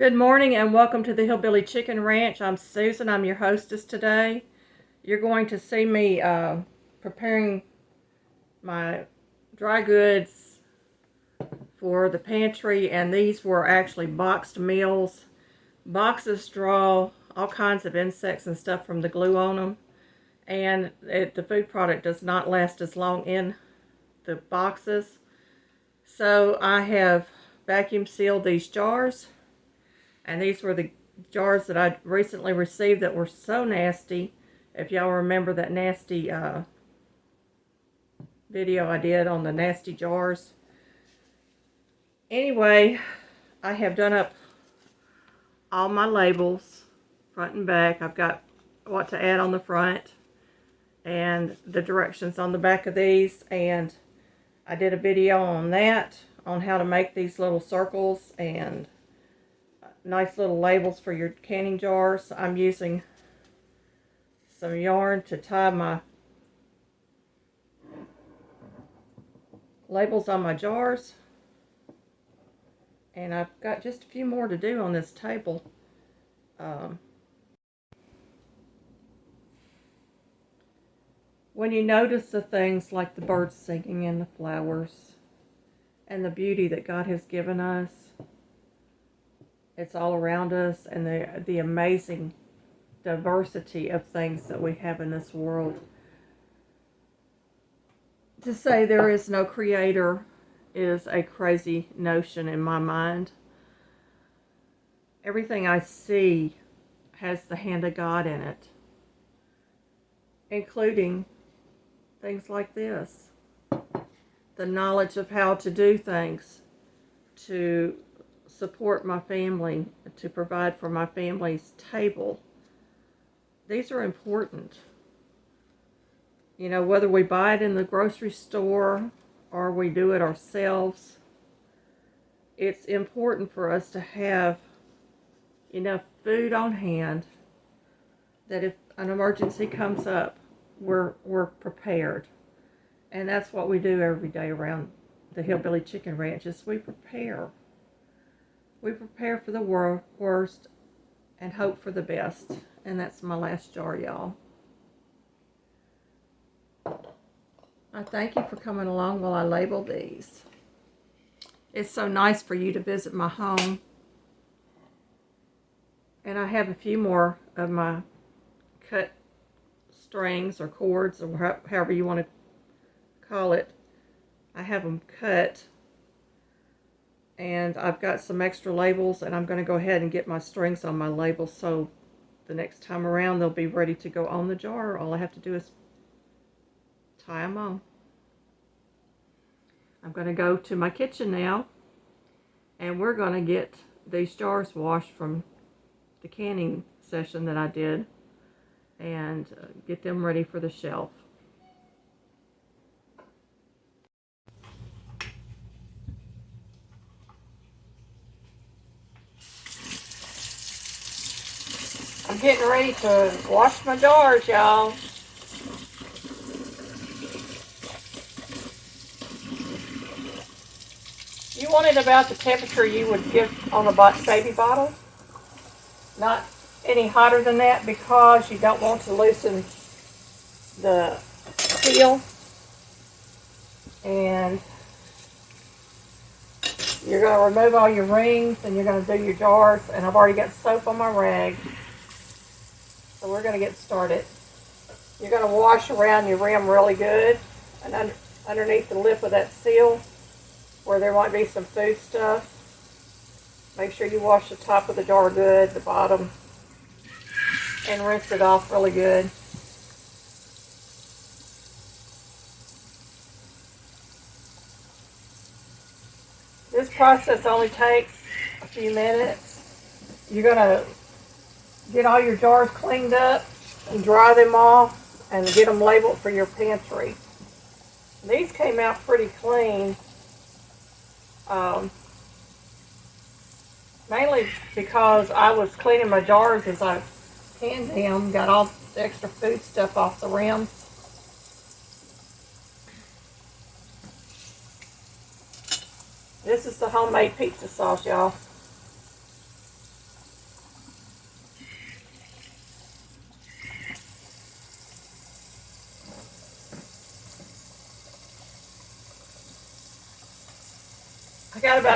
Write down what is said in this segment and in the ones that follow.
Good morning and welcome to the Hillbilly Chicken Ranch. I'm Susan. I'm your hostess today. You're going to see me preparing my dry goods for the pantry, and these were actually boxed meals. Boxes draw all kinds of insects and stuff from the glue on them, and the food product does not last as long in the boxes. So I have vacuum sealed these jars. And these were the jars that I recently received that were so nasty. If y'all remember that nasty video I did on the nasty jars. Anyway, I have done up all my labels, front and back. I've got what to add on the front and the directions on the back of these. And I did a video on that, on how to make these little circles and nice little labels for your canning jars. I'm using some yarn to tie my labels on my jars, and I've got just a few more to do on this table. When you notice the things like the birds singing and the flowers and the beauty that God has given us, it's all around us, and the amazing diversity of things that we have in this world. To say there is no creator is a crazy notion in my mind. Everything I see has the hand of God in it, including things like this. The knowledge of how to do things, to support my family, to provide for my family's table. These are important. You know, whether we buy it in the grocery store or we do it ourselves, it's important for us to have enough food on hand that if an emergency comes up, we're prepared. And that's what we do every day around the Hillbilly Chicken Ranch, is we prepare. We prepare for the worst and hope for the best. And that's my last jar, y'all. I thank you for coming along while I label these. It's so nice for you to visit my home. And I have a few more of my cut strings or cords, or however you want to call it. I have them cut. And I've got some extra labels, and I'm going to go ahead and get my strings on my labels so the next time around they'll be ready to go on the jar. All I have to do is tie them on. I'm going to go to my kitchen now, and we're going to get these jars washed from the canning session that I did and get them ready for the shelf. I'm getting ready to wash my jars, y'all. You want it about the temperature you would give on a baby bottle. Not any hotter than that, because you don't want to loosen the seal. And you're going to remove all your rings, and you're going to do your jars. And I've already got soap on my rag. So we're going to get started. You're going to wash around your rim really good, and underneath the lip of that seal where there might be some food stuff. Make sure you wash the top of the jar good, the bottom, and rinse it off really good. This process only takes a few minutes. You're going to get all your jars cleaned up and dry them off and get them labeled for your pantry. These came out pretty clean, mainly because I was cleaning my jars as I canned them, got all the extra food stuff off the rims. This is the homemade pizza sauce, y'all.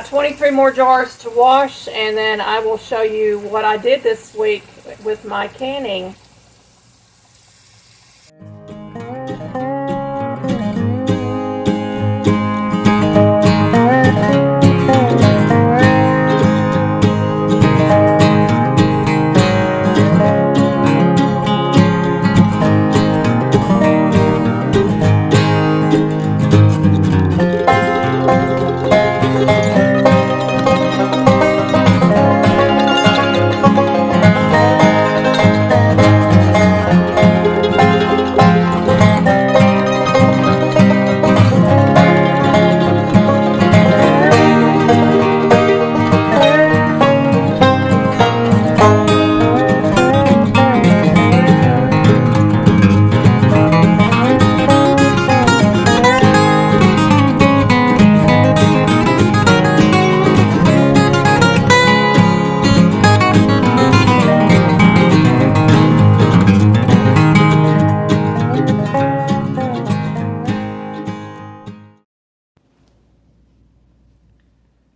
23 more jars to wash, and then I will show you what I did this week with my canning.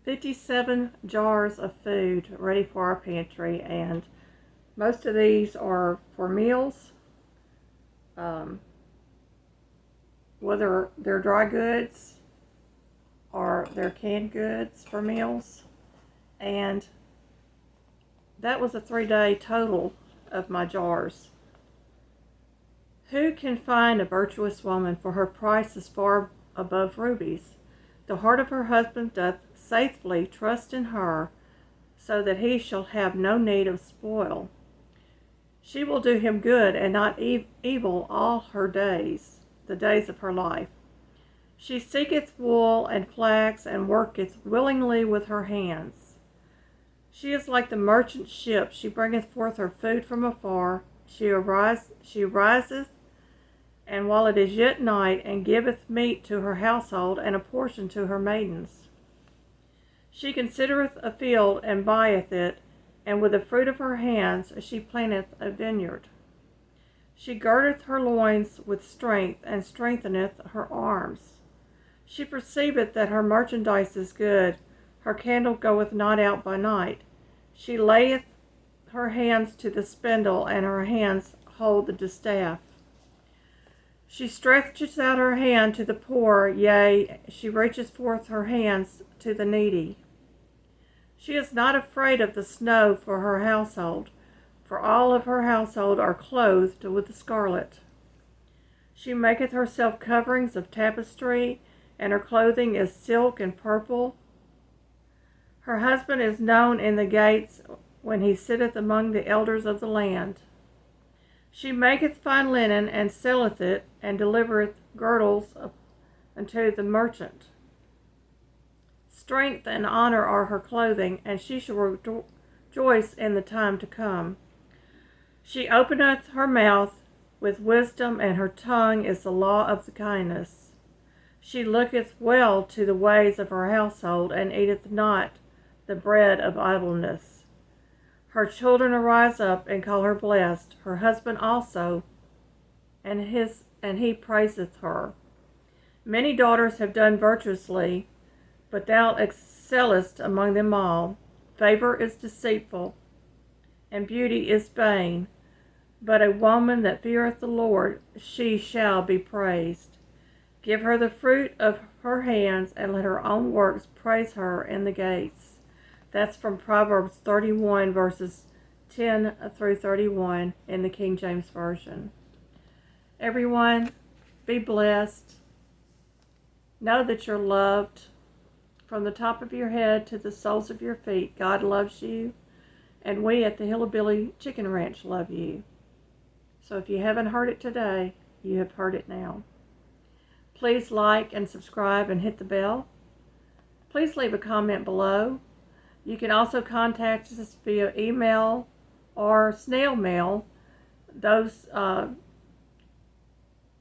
"57 jars of food ready for our pantry, and most of these are for meals, whether they're dry goods or they're canned goods for meals. And that was a 3-day total of my jars. Who can find a virtuous woman? For her price is far above rubies. The heart of her husband doth safely trust in her, so that he shall have no need of spoil. She will do him good and not evil all her days, the days of her life. She seeketh wool and flax, and worketh willingly with her hands. She is like the merchant ship. She bringeth forth her food from afar. She riseth, and while it is yet night, and giveth meat to her household, and a portion to her maidens. She considereth a field, and buyeth it, and with the fruit of her hands she planteth a vineyard. She girdeth her loins with strength, and strengtheneth her arms. She perceiveth that her merchandise is good. Her candle goeth not out by night. She layeth her hands to the spindle, and her hands hold the distaff. She stretches out her hand to the poor, yea, she reaches forth her hands to the needy. She is not afraid of the snow for her household, for all of her household are clothed with the scarlet. She maketh herself coverings of tapestry, and her clothing is silk and purple. Her husband is known in the gates when he sitteth among the elders of the land. She maketh fine linen, and selleth it, and delivereth girdles unto the merchant. Strength and honor are her clothing, and she shall rejoice in the time to come. She openeth her mouth with wisdom, and her tongue is the law of the kindness. She looketh well to the ways of her household, and eateth not the bread of idleness. Her children arise up and call her blessed, her husband also, and he praiseth her. Many daughters have done virtuously, but thou excellest among them all. Favor is deceitful, and beauty is vain, but a woman that feareth the Lord, she shall be praised. Give her the fruit of her hands, and let her own works praise her in the gates. That's from Proverbs 31, verses 10 through 31 in the King James Version. Everyone, be blessed. Know that you're loved. From the top of your head to the soles of your feet, God loves you, and we at the Hillbilly Chicken Ranch love you. So if you haven't heard it today, you have heard it now. Please like and subscribe and hit the bell. Please leave a comment below. You can also contact us via email or snail mail. Those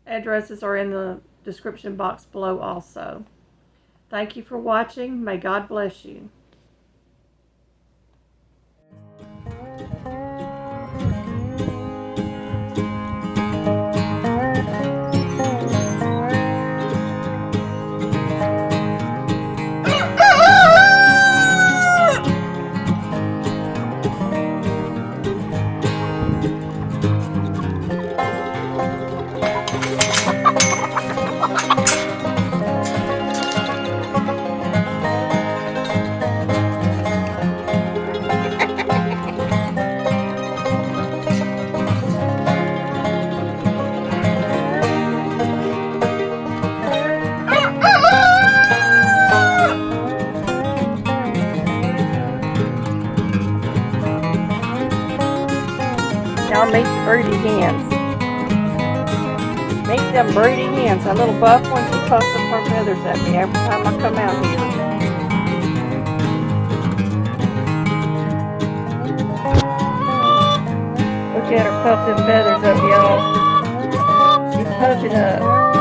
addresses are in the description box below also. Thank you for watching. May God bless you. Y'all meet the broody hens. Meet them broody hens. That little buff one, she puffs up her feathers at me every time I come out here. Look at her puff them feathers up, y'all. She's puffing up.